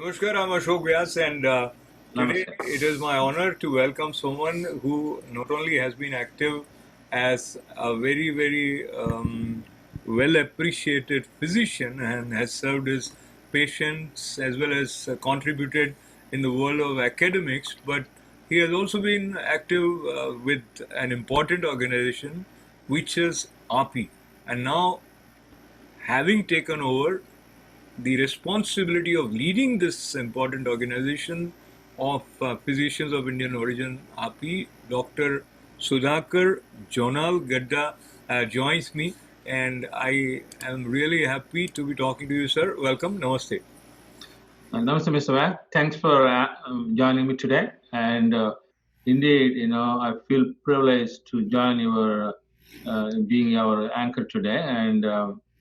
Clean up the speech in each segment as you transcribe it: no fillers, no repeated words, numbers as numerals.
Namaskar, I'm Ashok Vyas, and today Namaste. it is my honor to welcome someone who not only has been active as a very well appreciated physician and has served his patients as well as contributed in the world of academics, but he has also been active with an important organization which is API. And now, having taken over the responsibility of leading this important organization of physicians of Indian origin, API, Dr. Sudhakar Jonal Gadda joins me, and I am really happy to be talking to you, sir. Welcome. Namaste. Namaste, Mr. Wang. Thanks for joining me today. And indeed, I feel privileged to join your, being our anchor today, and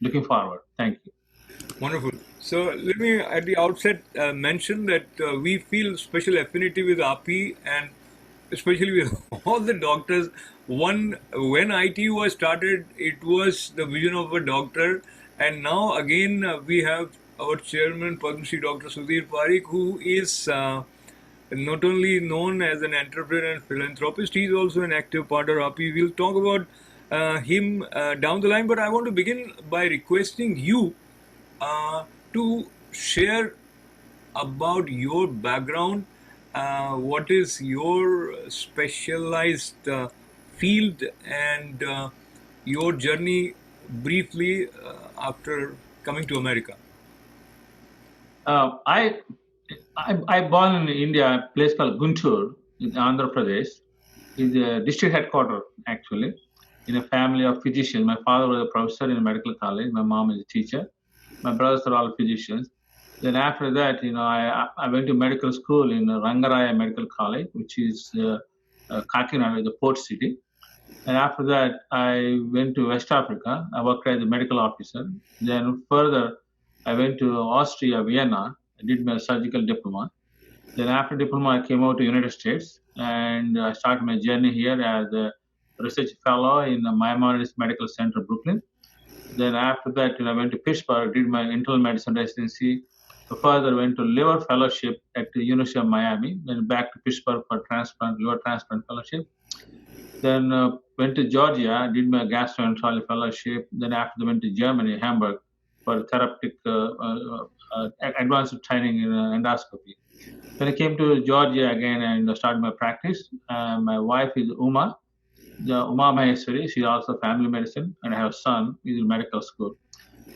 looking forward. Thank you. Wonderful. So let me at the outset mention that we feel special affinity with API and especially with all the doctors. When ITU was started, it was the vision of a doctor, and now again we have our chairman, Padma Shri Dr. Sudhir Parikh, who is not only known as an entrepreneur and philanthropist, he is also an active part of API. We'll talk about him down the line, but I want to begin by requesting you to share about your background. What is your specialized field and your journey briefly after coming to America? Uh, I, I born in India, a place called Guntur in Andhra Pradesh. Is a district headquarters actually, in a family of physicians. My father was a professor in a medical college. My mom is a teacher. My brothers are all physicians. Then after that, I went to medical school in Rangaraya Medical College, which is Kakinada, the port city. And after that, I went to West Africa. I worked as a medical officer. Then further, I went to Austria, Vienna. I did my surgical diploma. Then after diploma, I came out to United States and I started my journey here as a research fellow in the Maimonides Medical Center, Brooklyn. Then after that, I went to Pittsburgh, did my internal medicine residency. Further, went to liver fellowship at the University of Miami. Then back to Pittsburgh for liver transplant fellowship. Then went to Georgia, did my gastroenterology fellowship. Then after that, went to Germany, Hamburg, for therapeutic advanced training in endoscopy. When I came to Georgia again and started my practice, my wife is Uma Maheshwari. She's also family medicine, and I have a son. He's in medical school.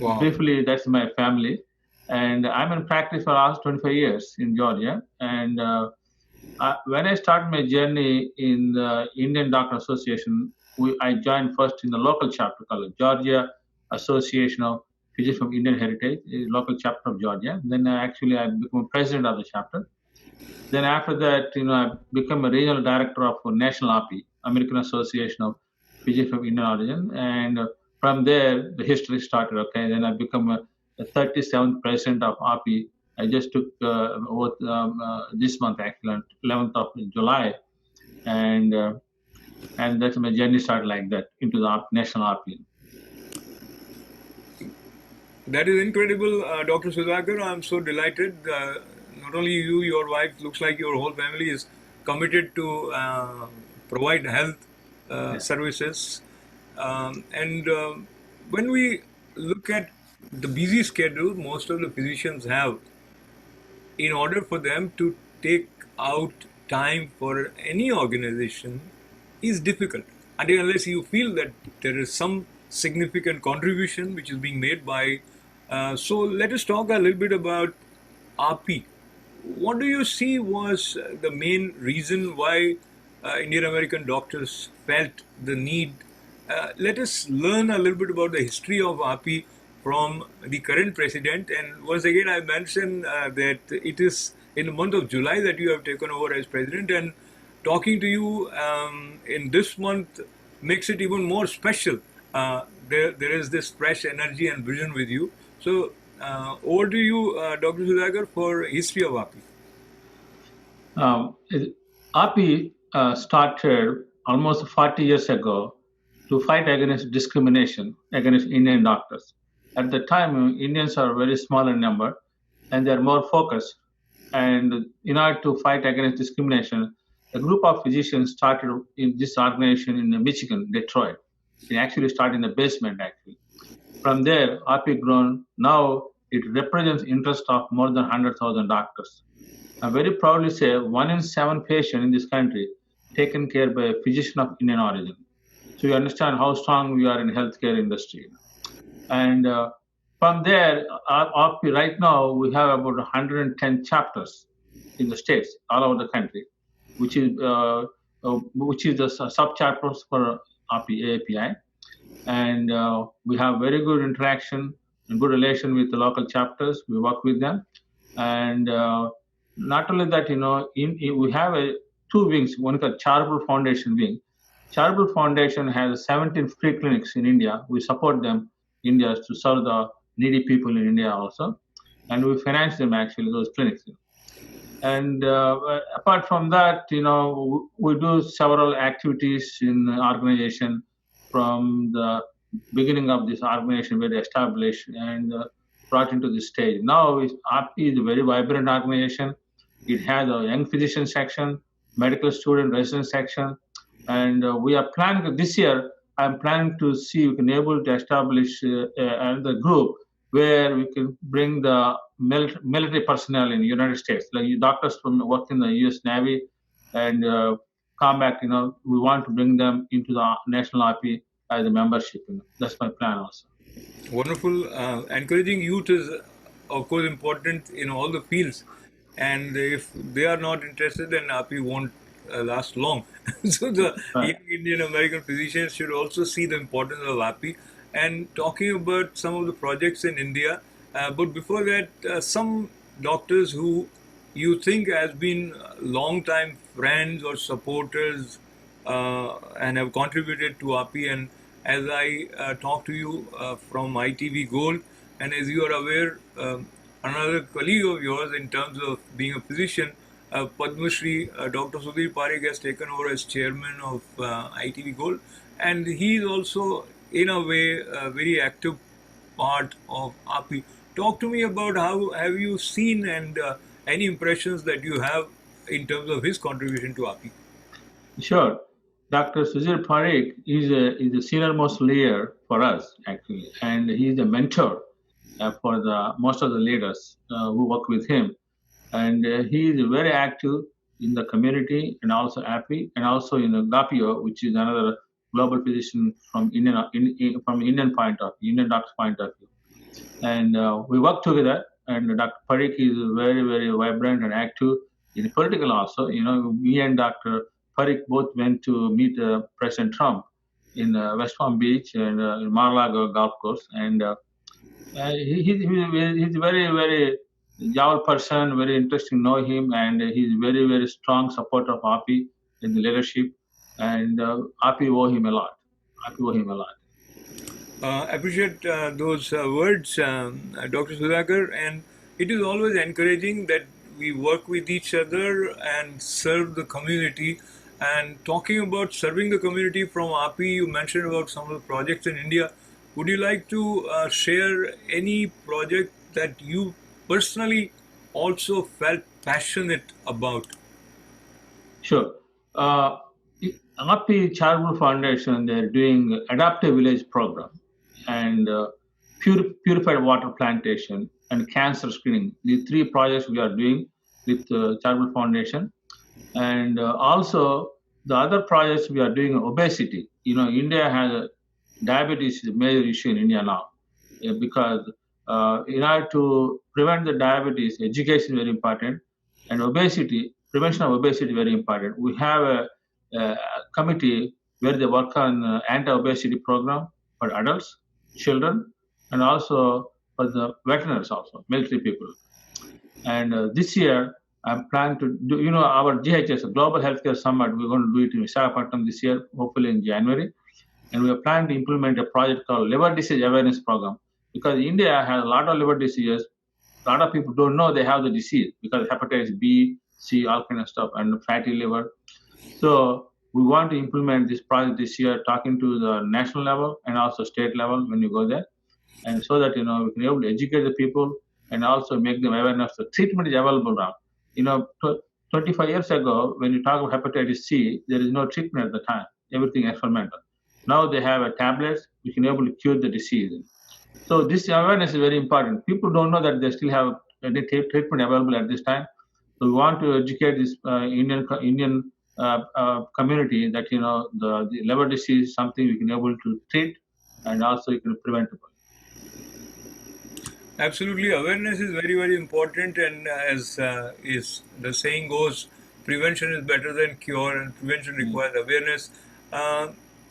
Wow. Briefly, that's my family, and I'm in practice for the last 25 years in Georgia. And when I started my journey in the Indian Doctor Association, I joined first in the local chapter called Georgia Association of Physicians from Indian Heritage, a local chapter of Georgia. Then I became president of the chapter. Then after that, I became a regional director of National API, American Association of Physicians from Indian Origin, and from there the history started. Okay, then I became the 37th president of API. I just took this month, actually, on 11th of July, and that's my journey started like that into the national API. That is incredible, Dr. Sudhakar. I'm so delighted. Not only you, your wife, looks like your whole family is committed to provide health services. And when we look at the busy schedule most of the physicians have, in order for them to take out time for any organization is difficult until unless you feel that there is some significant contribution which is being made by. So let us talk a little bit about API. What do you see was the main reason why Indian American doctors felt the need? Let us learn a little bit about the history of API from the current president. And once again, I mentioned that it is in the month of July that you have taken over as president. And talking to you in this month makes it even more special. There is this fresh energy and vision with you. So over to you, Dr. Sudhakar, for history of API. API started almost 40 years ago to fight against discrimination against Indian doctors. At the time, Indians are very small in number, and they are more focused And in order to fight against discrimination, a group of physicians started in this organization in Michigan, Detroit. It actually started in the basement, actually. From there, RP grown. Now it represents interest of more than 100,000 doctors. I very proudly say 1 in 7 patients in this country taken care by a physician of Indian origin. So you understand how strong we are in healthcare industry. And from there, right now we have about 110 chapters in the states all over the country, which is the sub chapters for API, and we have very good interaction and good relation with the local chapters. We work with them, and not only that, we have two wings. One called Charitable Foundation wing. Charitable Foundation has 17 free clinics in India. We support them, India, to serve the needy people in India also, and we finance them actually those clinics. And apart from that, we do several activities in the organization from the beginning of this organization, where they established and brought into this stage. Now, API is a very vibrant organization. It has a young physician section, medical student resident section, and we are planning this year. I'm planning to see if we can able to establish another group where we can bring the military personnel in the United States, like doctors from work in the U.S. Navy and combat. We want to bring them into the national RP as a membership. That's my plan also. Wonderful. Encouraging youth is, of course, important in all the fields. And if they are not interested, then RP won't last long. So the young Indian American physicians should also see the importance of RP. And talking about some of the projects in India, but before that, some doctors who you think has been long time friends or supporters and have contributed to RP. And as I talk to you from ITV Gold, and as you are aware, another colleague of yours in terms of being a physician, Padma Shri, Dr. Sudhir Parekh has taken over as chairman of ITV Gold, and he is also, in a way, a very active part of RP. Talk to me about how have you seen and any impressions that you have in terms of his contribution to RP. Sure. Dr. Sudhir Parekh is a senior most leader for us, actually, and he is a mentor for the most of the leaders who work with him. And he is very active in the community and also API and also in the GAPIO, which is another global physician from Indian point of view, Indian doctor's point of view. And we work together. And Dr. Parekh is very, very vibrant and active in political also. Me and Dr. Parekh both went to meet President Trump in West Palm Beach and in Mar-a-Lago golf course. And he's very, very young person, very interesting to know him, and he's very, very strong supporter of RP in the leadership, and RP owe him a lot. Appreciate those words, Dr. Sudhakar, and it is always encouraging that we work with each other and serve the community. And talking about serving the community from RP, you mentioned about some of the projects in India. Would you like to share any project that you personally also felt passionate about? Sure. RP Charitable Foundation, they're doing Adaptive Village program and purified water plantation and cancer screening. These three projects we are doing with Charitable Foundation. And also the other projects we are doing obesity. India has diabetes is a major issue in India now because in order to prevent the diabetes, education is very important, and prevention of obesity is very important. We have a committee where they work on anti-obesity program for adults, children, and also for the veterans also, military people. And this year, I'm planning to do, our GHS, Global Healthcare Summit, we're going to do it in Visakhapatnam this year, hopefully in January. And we are planning to implement a project called Liver Disease Awareness Program, because India has a lot of liver diseases. A lot of people don't know they have the disease because hepatitis B, C, all kind of stuff, and fatty liver. So we want to implement this project this year, talking to the national level and also state level when you go there, and so that we can be able to educate the people and also make them aware of the treatment is available now. You know, 25 years ago, when you talk about hepatitis C, there is no treatment at the time. Everything experimental. Now they have a tablets which can able to cure the disease. So this awareness is very important. People don't know that they still have any treatment available at this time. So we want to educate this Indian community that the liver disease is something we can able to treat, and also you can preventable. Absolutely, awareness is very, very important, and as is the saying goes, prevention is better than cure, and prevention requires awareness. Uh,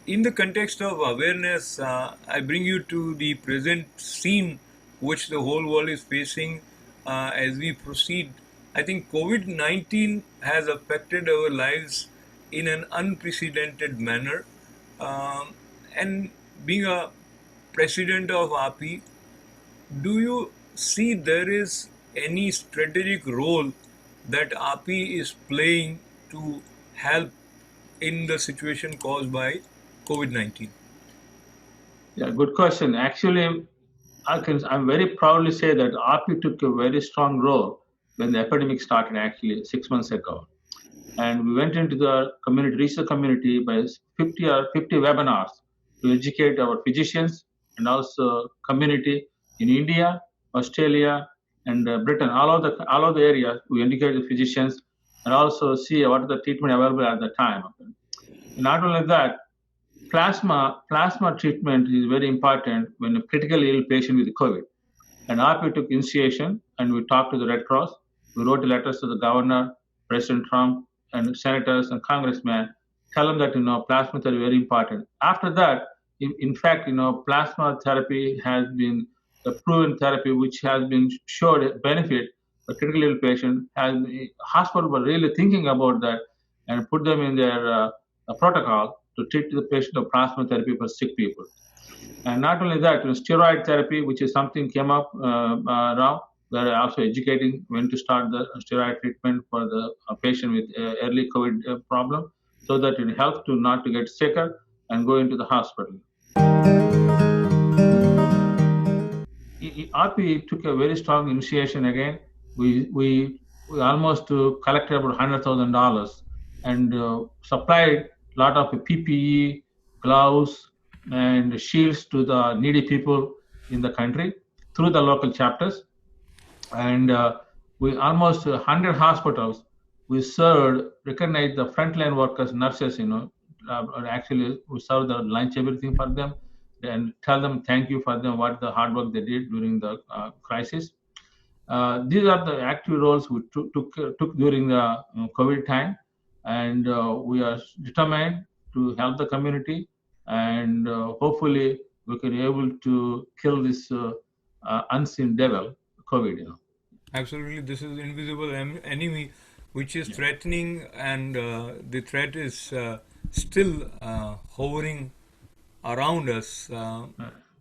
in the context of awareness, I bring you to the present scene which the whole world is facing as we proceed. I think COVID-19 has affected our lives in an unprecedented manner, um, and being a president of RP, do you see there is any strategic role that RP is playing to help in the situation caused by COVID 19? Yeah, good question. Actually, I'm very proudly say that RP took a very strong role when the epidemic started. Actually, 6 months ago, and we went into the community, research community by 50 webinars to educate our physicians and also community in India, Australia, and Britain. All of the areas we educate the physicians and also see what is the treatment available at the time. Not only that, plasma treatment is very important when a critically ill patient with COVID. And RP took initiation and we talked to the Red Cross. We wrote letters to the governor, President Trump, and senators and congressmen, tell them that plasma therapy is very important. After that, in fact, plasma therapy has been a proven therapy which has been showed benefit for critically ill patient. Has hospital were really thinking about that and put them in their protocol to treat the patient of plasma therapy for sick people. And not only that, steroid therapy, which is something came up now, they're also educating when to start the steroid treatment for the patient with early COVID problem, so that it helps to not to get sicker and go into the hospital. RP took a very strong initiation again. We almost collected about $100,000 and supplied a lot of PPE, gloves, and shields to the needy people in the country through the local chapters. And we almost 100 hospitals we served, recognized the frontline workers, nurses, actually we serve the lunch, everything for them, and tell them thank you for them, what the hard work they did during the crisis. These are the active roles we took during the COVID time, and we are determined to help the community, and hopefully we can be able to kill this unseen devil, COVID. Absolutely, this is invisible enemy which is threatening, and the threat is still hovering around us.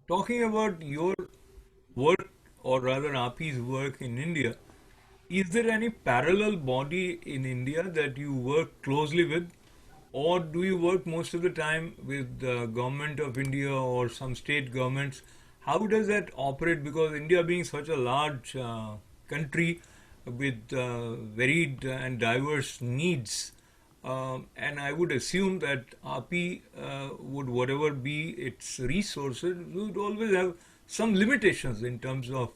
Talking about your work, or rather RP's work in India, is there any parallel body in India that you work closely with, or do you work most of the time with the government of India or some state governments? How does that operate? Because India being such a large country with varied and diverse needs, and I would assume that RP would, whatever be its resources, would always have some limitations in terms of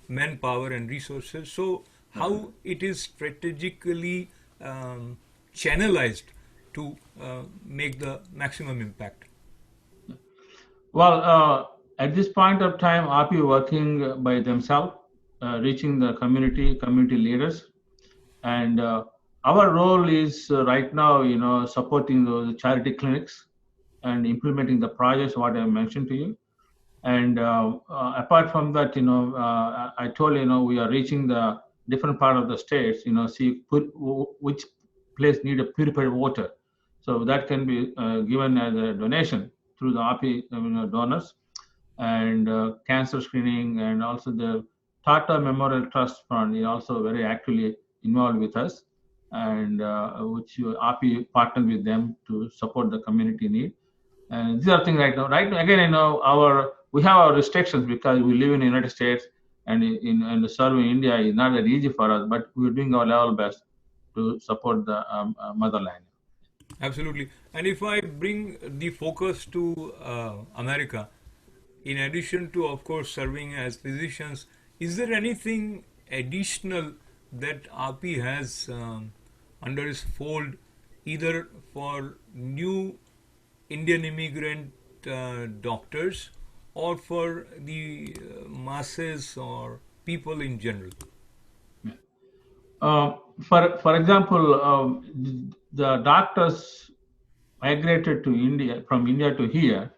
manpower and resources. So, how it is strategically channelized to make the maximum impact? Well, at this point of time, RP working by themselves, reaching the community leaders, and our role is right now, supporting those charity clinics and implementing the projects what I mentioned to you. And apart from that, I told we are reaching the different part of the states. See which place need a purified water, so that can be given as a donation through the RP donors, and cancer screening, and also the Tata Memorial Trust Fund is also very actively involved with us, and which RP partnered with them to support the community need. And these are things right now. Right now, again, we have our restrictions because we live in the United States. and in serving India is not that easy for us, but we're doing our level best to support the motherland. Absolutely. And if I bring the focus to America, in addition to, of course, serving as physicians, is there anything additional that RP has under his fold, either for new Indian immigrant doctors or for the masses or people in general? For example, the doctors migrated to India from India to here,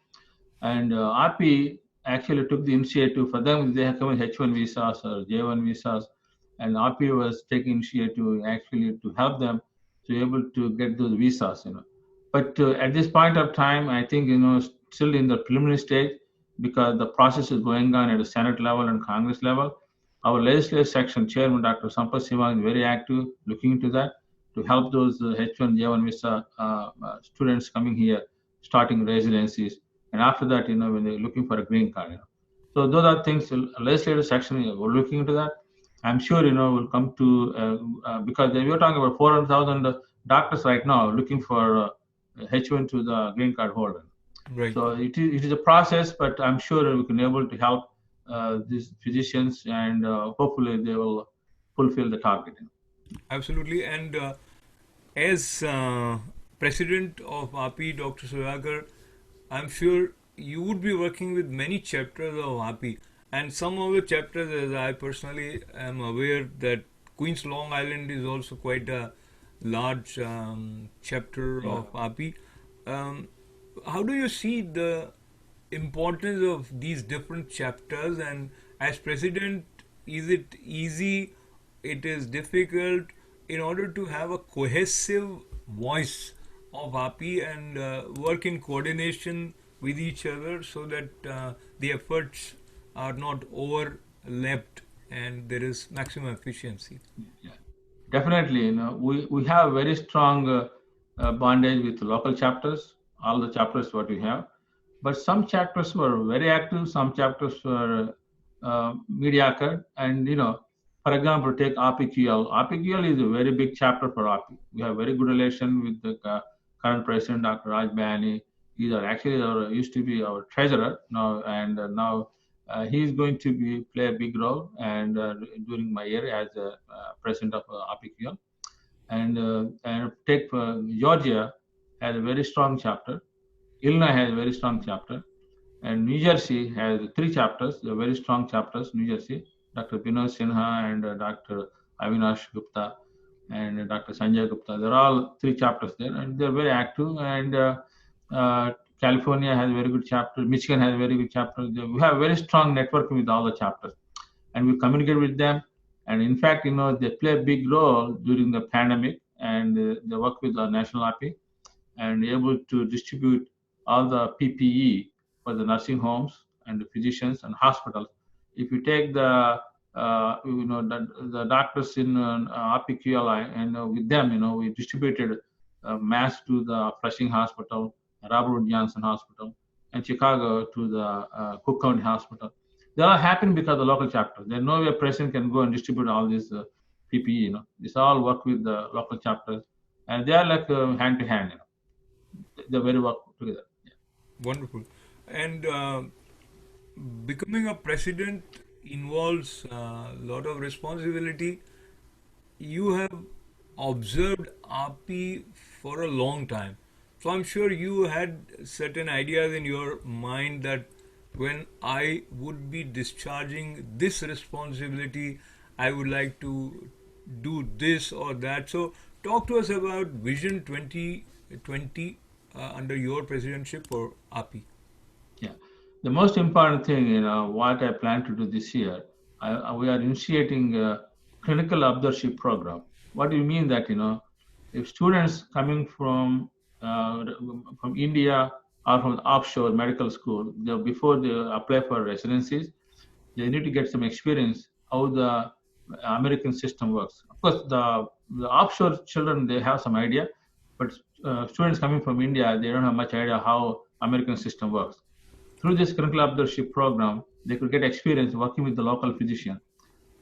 and RP actually took the initiative for them. They have come with H1 visas or J1 visas, and RP was taking initiative actually to help them to be able to get those visas. But at this point of time, I think still in the preliminary stage because the process is going on at the Senate level and Congress level. Our legislative section chairman, Dr. Sampath Siva, is very active looking into that to help those H1, J1 visa students coming here, starting residencies, and after that, when they're looking for a green card. So those are things. Legislative section, we're looking into that. I'm sure we'll come to because we're talking about 400,000 doctors right now looking for H1 to the green card holder. Right. So it is a process, but I'm sure we can able to help these physicians, and hopefully they will fulfill the target. Absolutely. And as president of RP, Dr. Sudhakar, I'm sure you would be working with many chapters of RP. And some of the chapters, as I personally am aware, that Queens Long Island is also quite a large chapter of RP. How do you see the importance of these different chapters, and as president, is it easy, it is difficult in order to have a cohesive voice of RP and work in coordination with each other so that the efforts are not overlapped and there is maximum efficiency? Yeah, definitely. We have very strong bondage with local chapters, all the chapters what we have. But some chapters were very active, some chapters were mediocre. And, for example, take RPQL. RPQL is a very big chapter for RP. We have very good relation with the current president, Dr. Raj Bhayani. He's used to be our treasurer now, and now he's going to play a big role and during my year as president of RPQL. And take Georgia has a very strong chapter. Illinois has a very strong chapter, and New Jersey has 3 chapters. They're very strong chapters. New Jersey, Dr. Binod Sinha and Dr. Avinash Gupta and Dr. Sanjay Gupta. They're all 3 chapters there, and they're very active. And California has a very good chapter. Michigan has a very good chapter. We have very strong networking with all the chapters, and we communicate with them. And in fact, they play a big role during the pandemic, and they work with the national RP and able to distribute all the PPE for the nursing homes and the physicians and hospitals. If you take the doctors in RPQLI, and with them, we distributed masks to the Flushing Hospital, Robert Wood Johnson Hospital, and Chicago to the Cook County Hospital. They all happen because of the local chapters. There's no way a president can go and distribute all this PPE. This all work with the local chapters, and they are like hand to hand. They're very work together. Yeah. Wonderful. And becoming a president involves a lot of responsibility. You have observed RP for a long time. So I'm sure you had certain ideas in your mind that when I would be discharging this responsibility, I would like to do this or that. So talk to us about Vision 2020 under your presidentship for RP. Yeah, the most important thing, what I plan to do this year, we are initiating a clinical observership program. What do you mean that, if students coming from India or from offshore medical school, before they apply for residencies, they need to get some experience how the American system works. Of course, the offshore children, they have some idea, but students coming from India, they don't have much idea how American system works. Through this clinical observership program, they could get experience working with the local physician,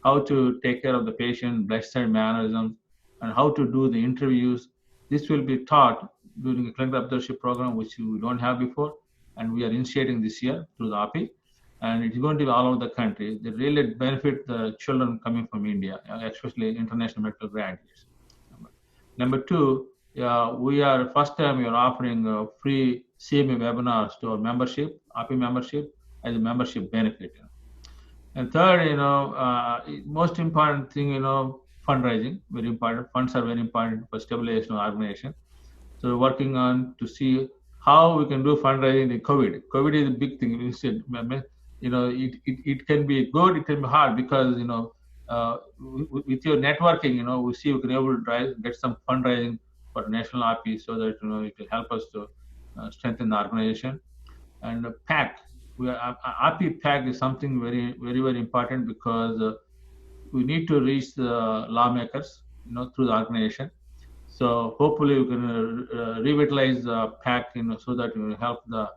how to take care of the patient, bedside mannerisms, and how to do the interviews. This will be taught during a clinical observership program, which we don't have before, and we are initiating this year through the API, and it's going to be all over the country. They really benefit the children coming from India, especially international medical graduates. Number two, we are first time we are offering free CME webinars to our membership, API membership, as a membership benefit. And third, most important thing, fundraising, very important. Funds are very important for stabilization of organization. So we're working on to see how we can do fundraising in COVID. COVID is a big thing. It can be good, it can be hard because, with your networking, we see we can able to get some fundraising for national RP so that, it will help us to strengthen the organization. And PAC, RP PAC is something very, very, very important because we need to reach the lawmakers, through the organization. So hopefully we can revitalize the PAC, so that it will help the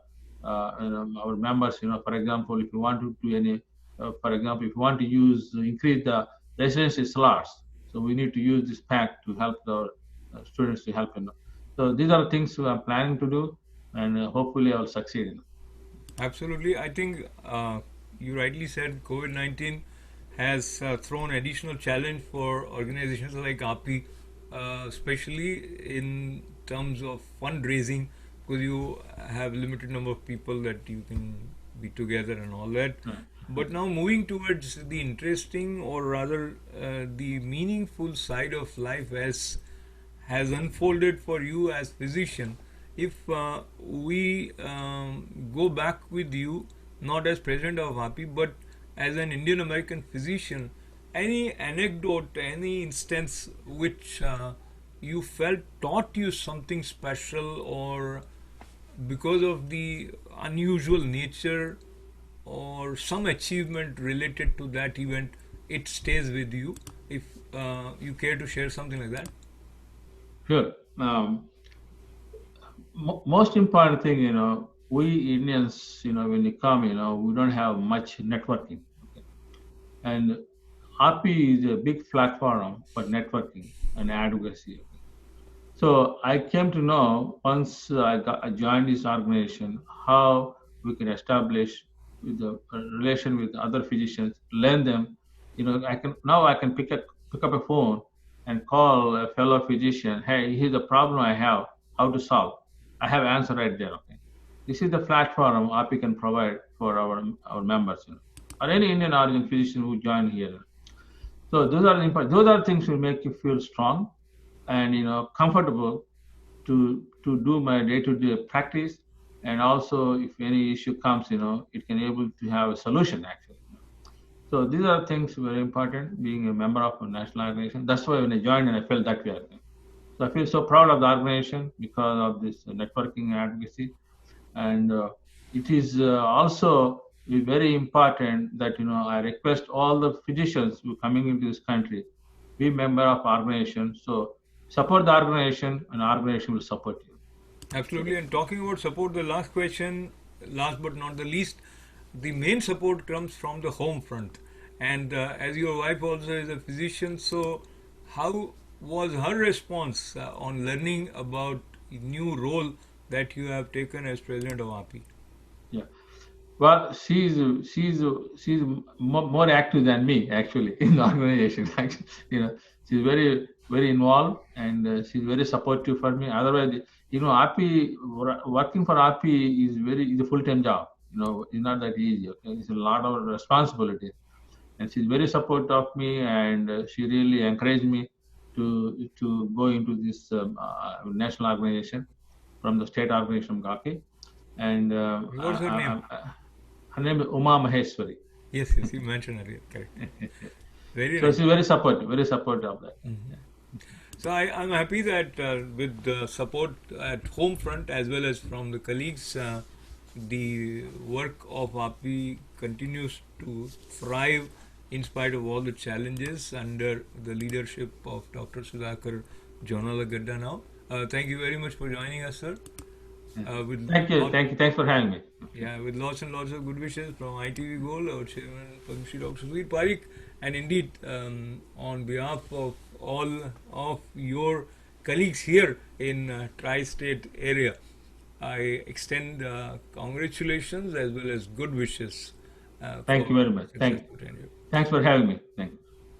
our members. For example, if you want to do any, for example, if you want to increase the residency slots, so we need to use this PAC to help the students to help. So these are the things we are planning to do, and hopefully I will succeed. Absolutely. I think you rightly said COVID-19 has thrown additional challenge for organizations like API, especially in terms of fundraising, because you have limited number of people that you can be together and all that. But now moving towards the interesting, or rather the meaningful side of life has unfolded for you as physician. If we go back with you, not as president of API, but as an Indian American physician, any anecdote, any instance which you felt taught you something special, or because of the unusual nature or some achievement related to that event, it stays with you? If you care to share something like that. Sure. Most important thing, we Indians, when you come, we don't have much networking. Okay? And RP is a big platform for networking and advocacy. Okay? So I came to know once I joined this organization how we can establish with the relation with other physicians, learn them. I can pick up a phone and call a fellow physician. Hey, here's the problem I have. How to solve? I have answer right there. Okay, this is the platform API can provide for our members, or any Indian origin physician who join here. So those are things will make you feel strong and comfortable to do my day-to-day practice, and also if any issue comes, it can able to have a solution actually. So these are things very important. Being a member of a national organization, that's why when I joined and I felt that way. So I feel so proud of the organization because of this networking advocacy, and it is also very important that I request all the physicians who are coming into this country be member of organization. So support the organization, and organization will support you. Absolutely. And talking about support, the last question, last but not the least, the main support comes from the home front. And as your wife also is a physician, so how was her response on learning about the new role that you have taken as president of API? Yeah, well, she's more active than me actually in the organization. Actually, she's very, very involved, and she's very supportive for me. Otherwise, API, working for API is a full-time job. It's not that easy. Okay, it's a lot of responsibility, and she's very supportive of me, and she really encouraged me to go into this national organization from the state organization of API. And what's her name? Her name is Uma Maheshwari. Yes, you mentioned earlier. Correct. Very so nice. she's very supportive of that. Mm-hmm. So I'm happy that with the support at home front as well as from the colleagues, the work of API continues to thrive in spite of all the challenges under the leadership of Dr. Sudhakar Jonalagadda now. Thank you very much for joining us, sir. With Thank you. Thanks for having me. Yeah, with lots and lots of good wishes from ITV Gold, our chairman, Padma Shri Dr. Sudhir Parikh, and indeed, on behalf of all of your colleagues here in tri-state area, I extend congratulations as well as good wishes. Thank For you very much. successful tenure. Thanks for having me. Thank you.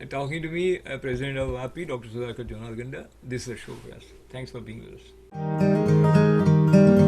Talking to me, President of API, Dr. Sudhakar Janardhan, this is Ashok Vyas. Thanks for being with us.